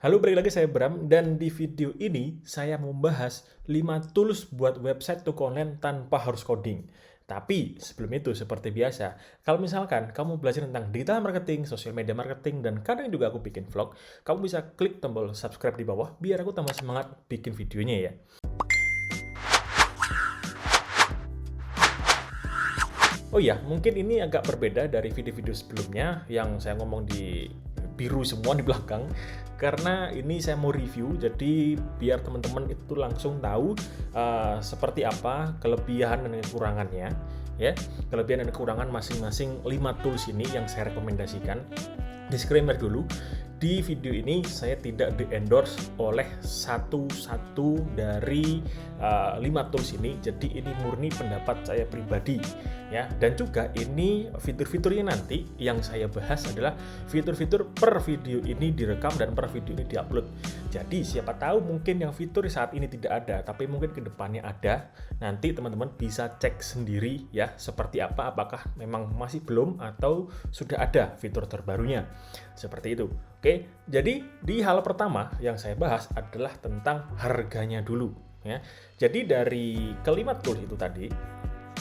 Halo, balik lagi saya Bram dan di video ini saya mau membahas 5 tools buat website toko online tanpa harus coding. Tapi sebelum itu seperti biasa, kalau misalkan kamu belajar tentang digital marketing, social media marketing, dan kadang juga aku bikin vlog, kamu bisa klik tombol subscribe di bawah biar aku tambah semangat bikin videonya ya. Oh iya, mungkin ini agak berbeda dari video-video sebelumnya yang saya ngomong di biru semua di belakang, karena ini saya mau review, jadi biar teman-teman itu langsung tahu seperti apa kelebihan dan kekurangannya, ya, kelebihan dan kekurangan masing-masing 5 tools ini yang saya rekomendasikan. Disclaimer dulu, di video ini saya tidak di-endorse oleh satu-satu dari 5 tools ini, jadi ini murni pendapat saya pribadi ya. Dan juga ini fitur-fiturnya nanti yang saya bahas adalah fitur-fitur per video ini direkam dan per video ini diupload. Jadi siapa tahu mungkin yang fitur saat ini tidak ada, tapi mungkin kedepannya ada. Nanti teman-teman bisa cek sendiri ya seperti apa, apakah memang masih belum atau sudah ada fitur terbarunya. Seperti itu. Oke, jadi di hal pertama yang saya bahas adalah tentang harganya dulu ya. Jadi dari kelima tools itu tadi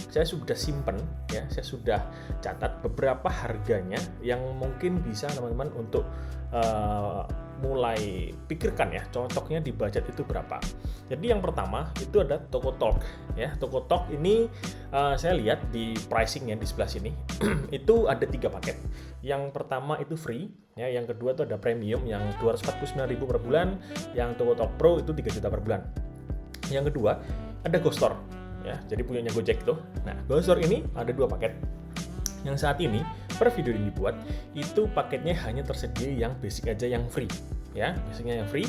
saya sudah simpen ya, saya sudah catat beberapa harganya yang mungkin bisa teman-teman untuk mulai pikirkan ya, cocoknya di budget itu berapa. Jadi yang pertama itu ada Tokotalk ya. Tokotalk ini saya lihat di pricingnya di sebelah sini itu ada 3 paket. Yang pertama itu free ya, yang kedua itu ada premium yang 249.000 per bulan, yang Tokotalk Pro itu 3 juta per bulan. Yang kedua ada GoStore ya, jadi punyanya Gojek tuh. Nah, GoStore ini ada 2 paket. Yang saat ini per video ini dibuat itu paketnya hanya tersedia yang basic aja, yang free ya, basicnya yang free.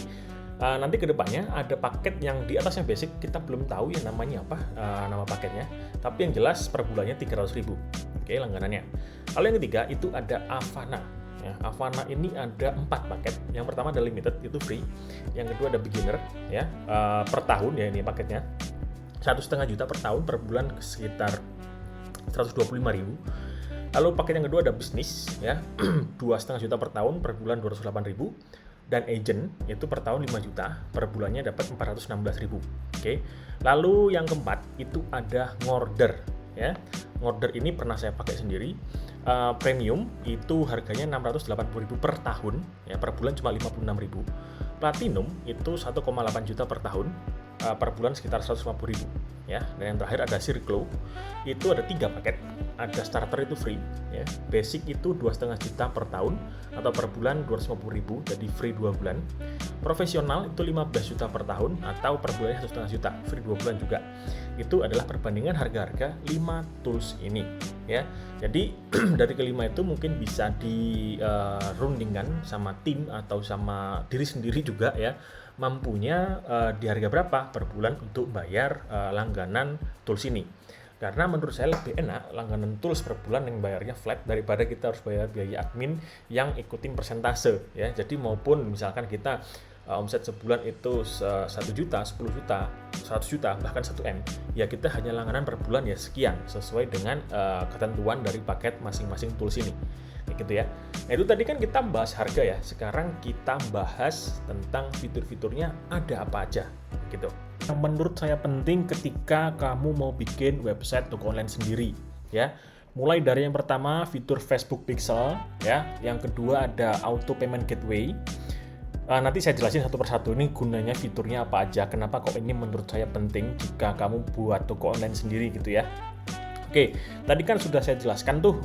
Nanti kedepannya ada paket yang di atasnya basic, kita belum tahu ya namanya apa, nama paketnya, tapi yang jelas per bulannya 300.000 oke langganannya. Lalu yang ketiga itu ada Avana ya. Avana ini ada 4 paket. Yang pertama ada limited, itu free. Yang kedua ada beginner ya, per tahun ya ini paketnya 1,5 juta per tahun, per bulan sekitar 125.000. Lalu paket yang kedua ada bisnis ya, 2,5 juta per tahun, per bulan 208.000. Dan agent itu per tahun 5 juta, per bulannya dapat 416.000. Oke. Lalu yang keempat itu ada Ngorder ya. Ngorder ini pernah saya pakai sendiri. Premium itu harganya 680.000 per tahun ya, per bulan cuma 56.000. Platinum itu 1,8 juta per tahun, per bulan sekitar 150.000 ya. Dan yang terakhir ada Circlo, itu ada 3 paket. Ada starter itu free ya, basic itu 2,5 juta per tahun atau per bulan 250.000, jadi free 2 bulan. Profesional itu 15 juta per tahun atau per bulannya 1,5 juta, free 2 bulan juga. Itu adalah perbandingan harga-harga 5 tools ini ya. Jadi dari kelima itu mungkin bisa dirundingkan sama tim atau sama diri sendiri juga ya, mampunya di harga berapa per bulan untuk bayar langganan tools ini. Karena menurut saya lebih enak langganan tools per bulan yang bayarnya flat daripada kita harus bayar biaya admin yang ikutin persentase ya. Jadi maupun misalkan kita omset sebulan itu 1 juta, 10 juta, 100 juta, bahkan 1M, ya kita hanya langganan per bulan ya sekian, sesuai dengan ketentuan dari paket masing-masing tools ini. Kayak gitu ya. Nah, itu tadi kan kita bahas harga ya. Sekarang kita bahas tentang fitur-fiturnya ada apa aja gitu. Yang menurut saya penting ketika kamu mau bikin website toko online sendiri ya. Mulai dari yang pertama fitur Facebook Pixel ya, yang kedua ada Auto Payment Gateway. Nanti saya jelasin satu persatu ini gunanya fiturnya apa aja, kenapa kok ini menurut saya penting jika kamu buat toko online sendiri gitu ya. Oke, tadi kan sudah saya jelaskan tuh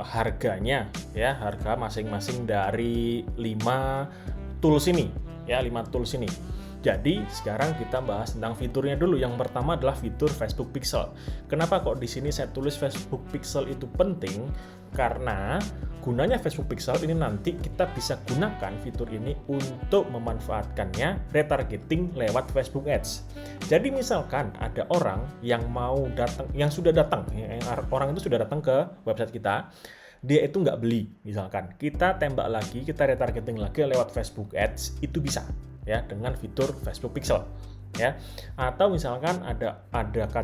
harganya ya, harga masing-masing dari 5 tools ini ya, 5 tools ini. Jadi sekarang kita bahas tentang fiturnya dulu. Yang pertama adalah fitur Facebook Pixel. Kenapa kok di sini saya tulis Facebook Pixel itu penting? Karena gunanya Facebook Pixel ini nanti kita bisa gunakan fitur ini untuk memanfaatkannya retargeting lewat Facebook Ads. Jadi misalkan ada orang yang mau datang, yang sudah datang, orang itu sudah datang ke website kita, dia itu nggak beli, misalkan kita tembak lagi, kita retargeting lagi lewat Facebook Ads, itu bisa ya dengan fitur Facebook Pixel ya. Atau misalkan ada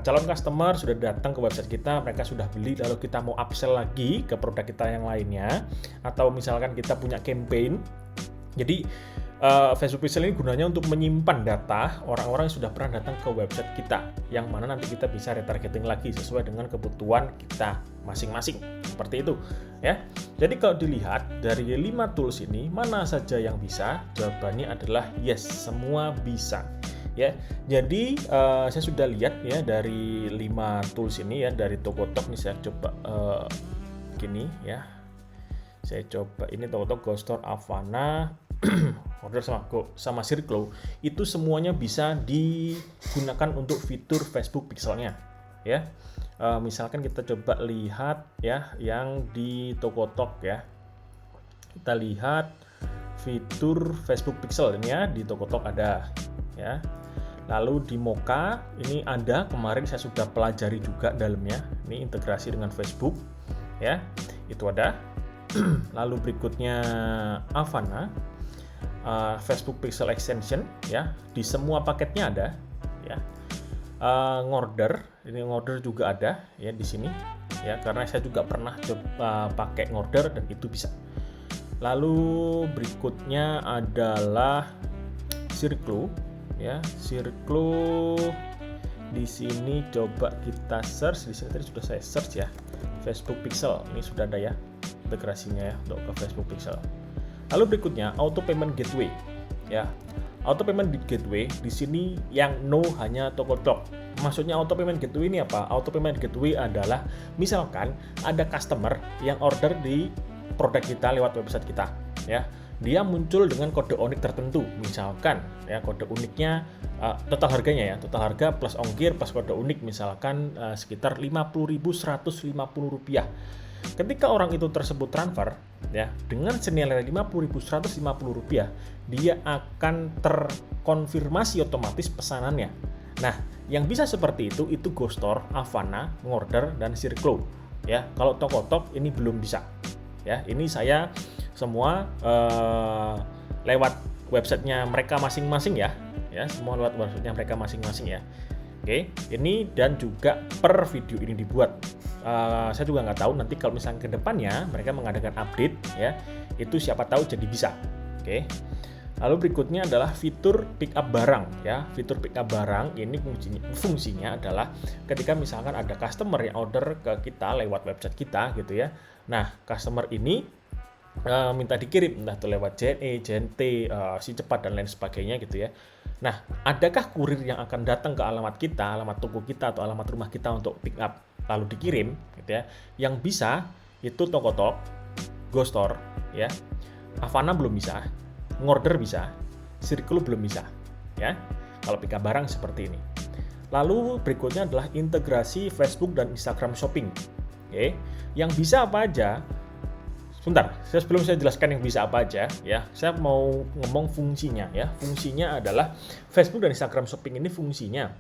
calon customer sudah datang ke website kita, mereka sudah beli, lalu kita mau upsell lagi ke produk kita yang lainnya, atau misalkan kita punya campaign, jadi Facebook Pixel ini gunanya untuk menyimpan data orang-orang yang sudah pernah datang ke website kita, yang mana nanti kita bisa retargeting lagi sesuai dengan kebutuhan kita masing-masing. Seperti itu ya. Jadi kalau dilihat dari 5 tools ini, mana saja yang bisa? Jawabannya adalah yes, semua bisa. Ya, jadi saya sudah lihat ya dari 5 tools ini ya, dari Tokotalk ini saya coba gini ya. Saya coba ini Tokotalk, GoStore, Avana, Order sama Circlo, itu semuanya bisa digunakan untuk fitur Facebook Pixelnya ya. Misalkan kita coba lihat ya yang di Tokotalk ya. Kita lihat fitur Facebook Pixel ini ya, di Tokotalk ada ya. Lalu di Mocha ini ada, kemarin saya sudah pelajari juga dalamnya. Ini integrasi dengan Facebook ya. Itu ada. Lalu berikutnya Avana, Facebook Pixel Extension ya, di semua paketnya ada ya. Ngorder, ini Ngorder juga ada ya di sini ya, karena saya juga pernah coba pakai Ngorder dan itu bisa. Lalu berikutnya adalah Circlo ya. Circlo di sini coba kita search, di sini tadi sudah saya search ya, Facebook Pixel ini sudah ada ya integrasinya ya untuk ke Facebook Pixel. Lalu berikutnya Auto Payment Gateway ya. Auto Payment Gateway di sini yang no hanya Tokotalk. Maksudnya Auto Payment Gateway ini apa? Auto Payment Gateway adalah misalkan ada customer yang order di produk kita lewat website kita ya. Dia muncul dengan kode unik tertentu, misalkan ya kode uniknya total harganya ya, total harga plus ongkir plus kode unik misalkan sekitar Rp50.150. Ketika orang itu tersebut transfer ya dengan senilai Rp50.150, dia akan terkonfirmasi otomatis pesanannya. Nah, yang bisa seperti itu GoStore, Avana, Ngorder, dan Circlo ya. Kalau Tokotalk ini belum bisa ya. Ini saya semua lewat websitenya mereka masing-masing ya, semua lewat websitenya mereka masing-masing ya. Oke, ini dan juga per video ini dibuat. Saya juga nggak tahu nanti kalau misalnya ke depannya mereka mengadakan update ya, itu siapa tahu jadi bisa. Oke. Lalu berikutnya adalah fitur pick up barang ya. Fitur pick up barang ini fungsinya adalah ketika misalkan ada customer yang order ke kita lewat website kita gitu ya. Nah, customer ini minta dikirim entah itu lewat JNE, JNT, si cepat dan lain sebagainya gitu ya. Nah, adakah kurir yang akan datang ke alamat kita, alamat toko kita atau alamat rumah kita untuk pick up lalu dikirim gitu ya? Yang bisa itu Tokotalk, GoStore ya. Avana belum bisa, Ngorder bisa, Circlo belum bisa ya. Kalau pick up barang seperti ini. Lalu berikutnya adalah integrasi Facebook dan Instagram Shopping. Oke. Yang bisa apa aja? Sebentar, sebelum saya jelaskan yang bisa apa aja ya, saya mau ngomong fungsinya ya. Fungsinya adalah Facebook dan Instagram Shopping ini fungsinya.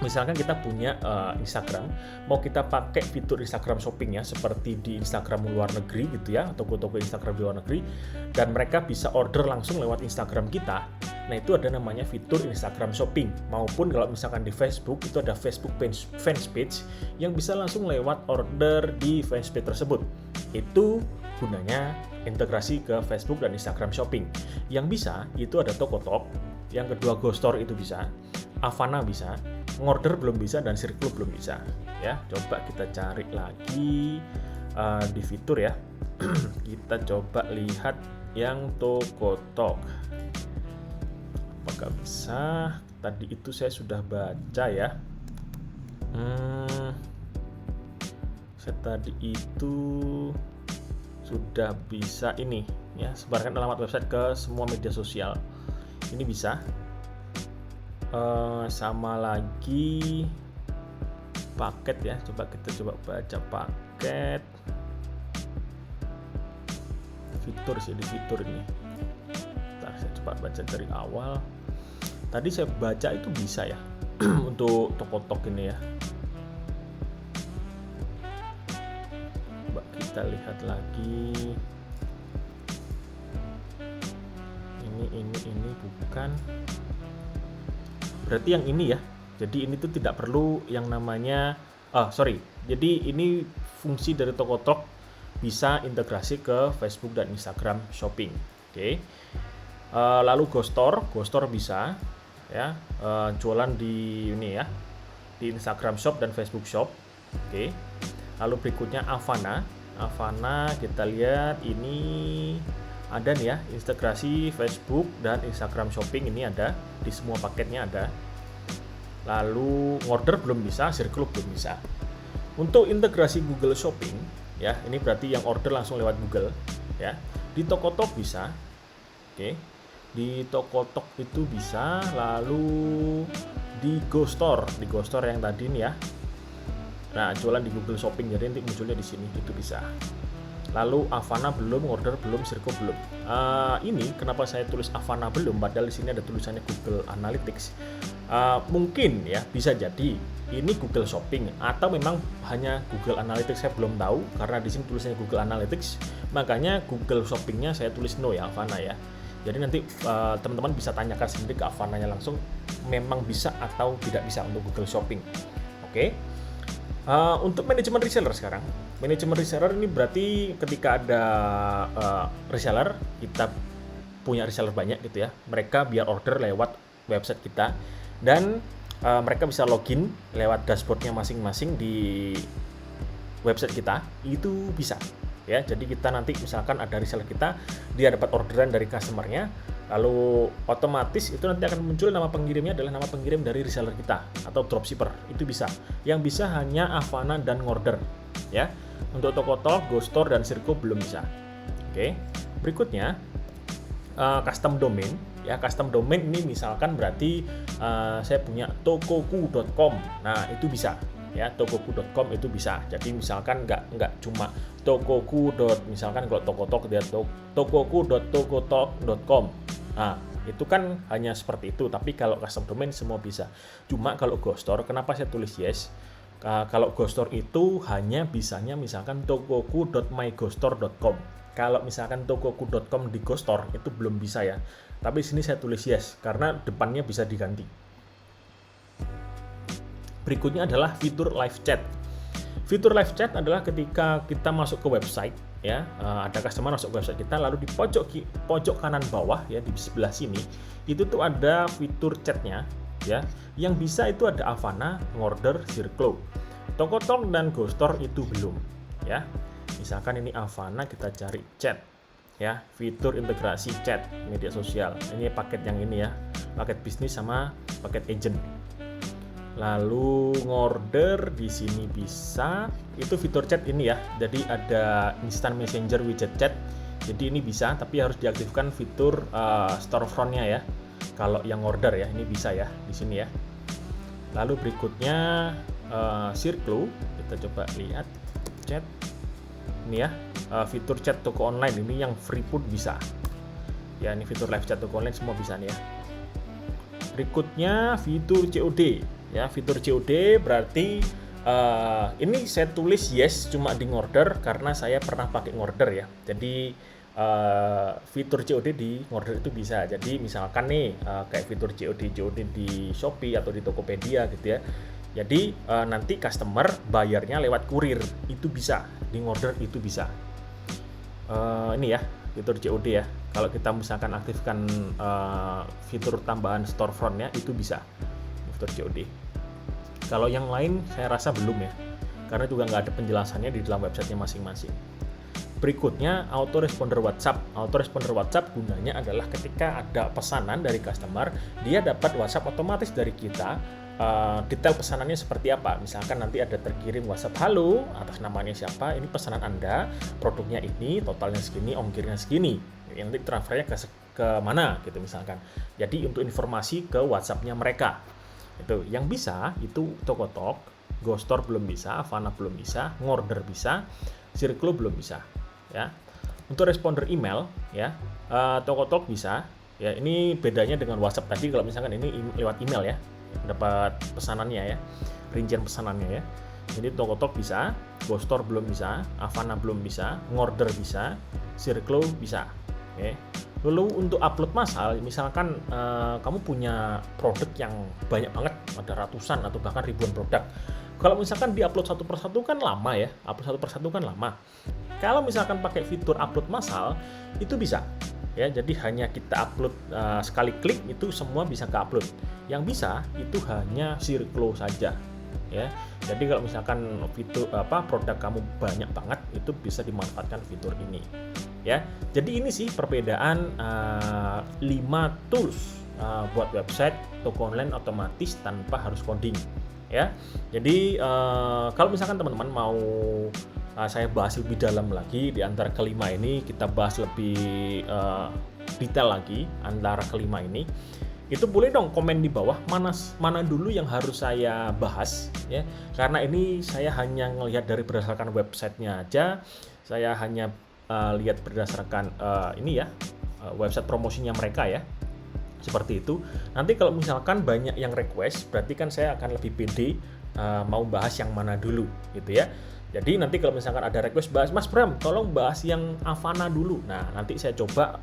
Misalkan kita punya Instagram, mau kita pakai fitur Instagram Shopping ya, seperti di Instagram luar negeri gitu ya, toko-toko Instagram di luar negeri, dan mereka bisa order langsung lewat Instagram kita. Nah, itu ada namanya fitur Instagram Shopping. Maupun kalau misalkan di Facebook, itu ada Facebook fanspage yang bisa langsung lewat order di fanspage tersebut. Itu gunanya integrasi ke Facebook dan Instagram Shopping. Yang bisa itu ada Tokotalk, yang kedua GoStore itu bisa, Avana bisa, Ngorder belum bisa, dan Circlo belum bisa ya. Coba kita cari lagi di fitur ya. Kita coba lihat yang Tokotalk apakah bisa. Tadi itu saya sudah baca ya. Saya tadi itu sudah bisa ini ya, sebarkan alamat website ke semua media sosial. Ini bisa. Sama lagi paket ya, coba kita baca paket fitur sih, di fitur ini. Ntar saya coba baca dari awal. Tadi saya baca itu bisa ya untuk Tokotalk ini ya. Coba kita lihat lagi. Ini bukan. Berarti yang ini ya. Jadi ini tuh tidak perlu yang namanya Jadi ini fungsi dari Tokotalk, bisa integrasi ke Facebook dan Instagram Shopping. Oke. Lalu Go Store bisa ya, jualan di ini ya, di Instagram Shop dan Facebook Shop. Oke. Lalu berikutnya Avana kita lihat ini ada nih ya, integrasi Facebook dan Instagram Shopping, ini ada di semua paketnya ada. Lalu order belum bisa, Circle belum bisa. Untuk integrasi Google Shopping ya, ini berarti yang order langsung lewat Google ya. Di Tokotok bisa. Oke. Di Tokotok itu bisa, lalu di Go Store yang tadi nih ya. Nah, jualan di Google Shopping, jadi nanti munculnya di sini, itu bisa. Lalu Avana belum, order belum, Circle belum. Ini kenapa saya tulis Avana belum, padahal di sini ada tulisannya Google Analytics. Mungkin ya, bisa jadi ini Google Shopping atau memang hanya Google Analytics, saya belum tahu karena di sini tulisannya Google Analytics. Makanya Google Shopping-nya saya tulis no ya, Avana ya. Jadi nanti teman-teman bisa tanyakan sendiri ke Avananya langsung, memang bisa atau tidak bisa untuk Google Shopping. Oke. Untuk manajemen reseller sekarang, manajemen reseller ini berarti ketika ada reseller, kita punya reseller banyak gitu ya, mereka biar order lewat website kita dan mereka bisa login lewat dashboardnya masing-masing di website kita, itu bisa ya. Jadi kita nanti misalkan ada reseller kita, dia dapat orderan dari customernya, lalu otomatis itu nanti akan muncul nama pengirimnya adalah nama pengirim dari reseller kita atau dropshipper, itu bisa. Yang bisa hanya Avana dan Ngorder ya. Untuk Tokotok, Go Store dan Circle belum bisa. Oke. Berikutnya custom domain ya. Custom domain ini misalkan berarti saya punya tokoku.com. Nah, itu bisa ya, tokoku.com itu bisa. Jadi misalkan nggak cuma tokoku. Misalkan kalau Tokotok dia tokoku.tokotok.com. Nah, itu kan hanya seperti itu, tapi kalau custom domain semua bisa. Cuma kalau Go Store, kenapa saya tulis yes? Kalau Go Store itu hanya bisanya misalkan tokoku.mygostore.com. Kalau misalkan tokoku.com di Go Store itu belum bisa ya. Tapi sini saya tulis yes karena depannya bisa diganti. Berikutnya adalah fitur live chat. Fitur live chat adalah ketika kita masuk ke website ya, ada customer masuk ke website kita, lalu di pojok kanan bawah ya, di sebelah sini itu tuh ada fitur chatnya ya. Yang bisa itu ada Avana, Ngorder, Circle. Tokotok dan Go Store itu belum ya. Misalkan ini Avana, kita cari chat ya, fitur integrasi chat media sosial. Ini paket yang ini ya, paket bisnis sama paket agent. Lalu Ngorder di sini bisa, itu fitur chat ini ya. Jadi ada instant messenger widget chat. Jadi ini bisa, tapi harus diaktifkan fitur storefront-nya ya. Kalau yang Ngorder ya, ini bisa ya di sini ya. Lalu berikutnya Circle, kita coba lihat chat. Ini ya, fitur chat toko online ini yang free pun bisa. Ya, ini fitur live chat toko online semua bisa nih ya. Berikutnya fitur COD. Ya, fitur COD berarti ini saya tulis yes cuma di Ngorder karena saya pernah pakai Ngorder ya. Jadi fitur COD di Ngorder itu bisa. Jadi misalkan nih kayak fitur COD di Shopee atau di Tokopedia gitu ya. Jadi nanti customer bayarnya lewat kurir itu bisa, di Ngorder itu bisa. Ini ya fitur COD ya. Kalau kita misalkan aktifkan fitur tambahan storefront-nya itu bisa fitur COD. Kalau yang lain saya rasa belum ya, karena juga nggak ada penjelasannya di dalam websitenya masing-masing. Berikutnya autoresponder WhatsApp. Autoresponder WhatsApp gunanya adalah ketika ada pesanan dari customer, dia dapat WhatsApp otomatis dari kita. Detail pesanannya seperti apa, misalkan nanti ada terkirim WhatsApp, halo, atas namanya siapa, ini pesanan Anda, produknya ini, totalnya segini, ongkirnya segini, nanti transfernya ke mana gitu misalkan. Jadi untuk informasi ke WhatsApp-nya mereka. Itu yang bisa, itu Tokotok, Go Store belum bisa, Avana belum bisa, Ngorder bisa, Circle belum bisa ya. Untuk responder email ya, Tokotok bisa ya. Ini bedanya dengan WhatsApp tadi, kalau misalkan ini lewat email ya, dapat pesanannya ya, rincian pesanannya ya. Jadi Tokotok bisa, Go Store belum bisa, Avana belum bisa, Ngorder bisa, Circle bisa. Oke. Lalu untuk upload massal, misalkan kamu punya produk yang banyak banget, ada ratusan atau bahkan ribuan produk. Kalau misalkan di-upload satu persatu kan lama ya, upload satu persatu kan lama. Kalau misalkan pakai fitur upload massal, itu bisa. ya. Jadi hanya kita upload sekali klik itu semua bisa ke upload. Yang bisa itu hanya Circlo saja, ya. Jadi kalau misalkan fitur produk kamu banyak banget, itu bisa dimanfaatkan fitur ini, ya. Jadi ini sih perbedaan 5 tools buat website toko online otomatis tanpa harus coding, ya. Jadi kalau misalkan teman-teman mau saya bahas lebih dalam lagi di antara kelima ini, kita bahas lebih detail lagi antara kelima ini, itu boleh dong komen di bawah mana dulu yang harus saya bahas, ya. Karena ini saya hanya ngelihat dari berdasarkan websitenya aja, saya hanya lihat berdasarkan website promosinya mereka, ya. Seperti itu. Nanti kalau misalkan banyak yang request, berarti kan saya akan lebih pede mau bahas yang mana dulu, gitu ya. Jadi nanti kalau misalkan ada request bahas, Mas Bram, tolong bahas yang Avana dulu. Nah, nanti saya coba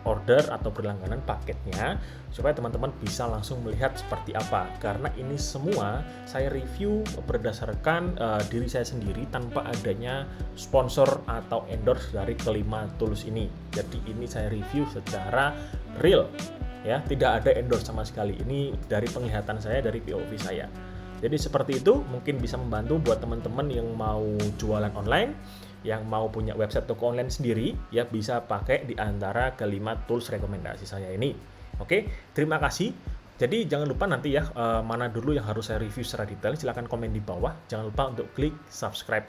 order atau berlangganan paketnya supaya teman-teman bisa langsung melihat seperti apa. Karena ini semua saya review berdasarkan diri saya sendiri tanpa adanya sponsor atau endorse dari kelima tools ini. Jadi ini saya review secara real, ya, tidak ada endorse sama sekali. Ini dari penglihatan saya, dari POV saya. Jadi seperti itu mungkin bisa membantu buat teman-teman yang mau jualan online, yang mau punya website toko online sendiri, ya bisa pakai di antara kelima tools rekomendasi saya ini. Oke, terima kasih. Jadi jangan lupa nanti ya mana dulu yang harus saya review secara detail, silahkan komen di bawah. Jangan lupa untuk klik subscribe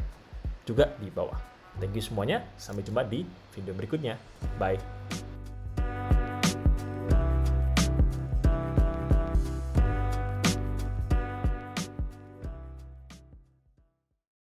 juga di bawah. Thank you semuanya, sampai jumpa di video berikutnya. Bye.